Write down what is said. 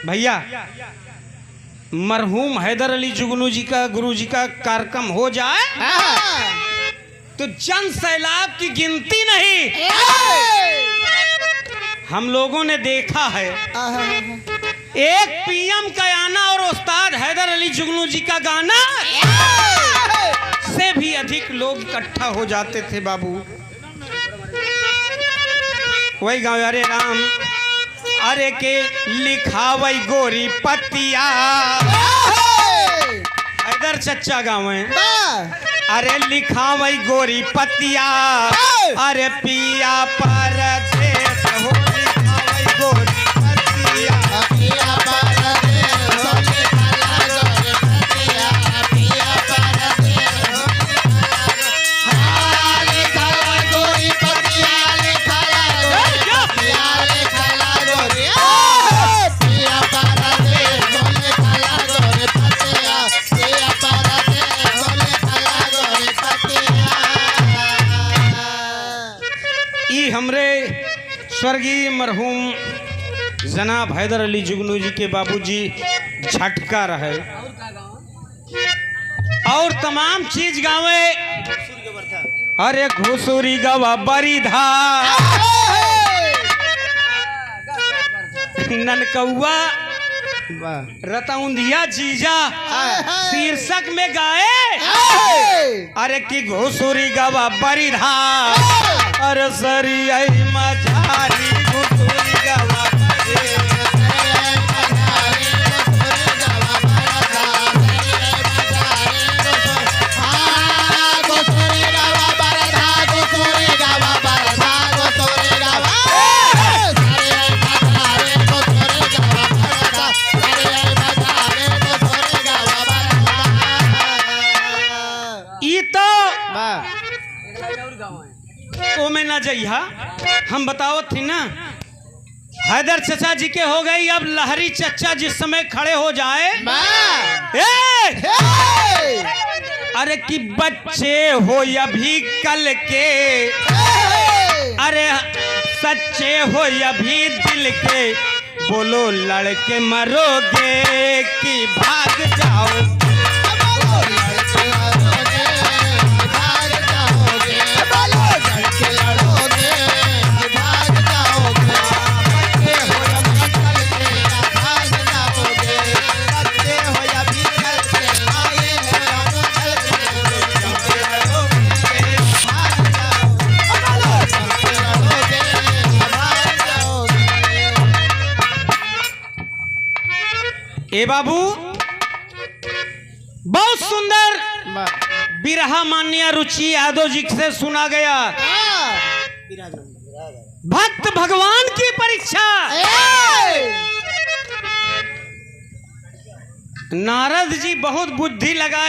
भैया मरहूम हैदर अली जुगनू जी का गुरु जी का कार्यक्रम हो जाए तो जन सैलाब की गिनती नहीं। हम लोगों ने देखा है एक पीएम का आना और उस्ताद हैदर अली जुगनू जी का गाना से भी अधिक लोग इकट्ठा हो जाते थे बाबू। वही गाँव अरे राम अरे के लिखा वही गोरी पतिया हैदर चच्चा गाँव है। अरे लिखा वही गोरी पतिया अरे पिया परदेस हो लिखा वही गोरी पतिया पिया परदेस हो पिया परदेस लिखा वही गोरी पतिया लिखा गोरी पिया परदेस हो लिखा गोरी पतिया पिया परदेस हो लिखा गोरी पतिया। ई हमरे स्वर्गीय मरहूम जनाब हैदर अली जुगनू जी के बाबूजी झटका रहे और तमाम चीज गावे। अरे घुसूरी गवा बरीधा ननकौआ रतौंधिया जीजा शीर्षक में गाए। अरे की घुसूरी गवा बरीधा अरे सरी आई मझारी घुसूरी गवा तो में ना जइहा हम बताओ थी ना हैदर चचा जी के हो गई। अब लहरी चचा जिस समय खड़े हो जाए अरे कि बच्चे हो अभी कल के अरे सच्चे हो अभी दिल के बोलो लड़के मरोगे कि भाग जाओ ए बाबू। बहुत सुंदर बिरहा मान्य रुचि यादव जी से सुना गया। भक्त भगवान की परीक्षा नारद जी बहुत बुद्धि लगाए।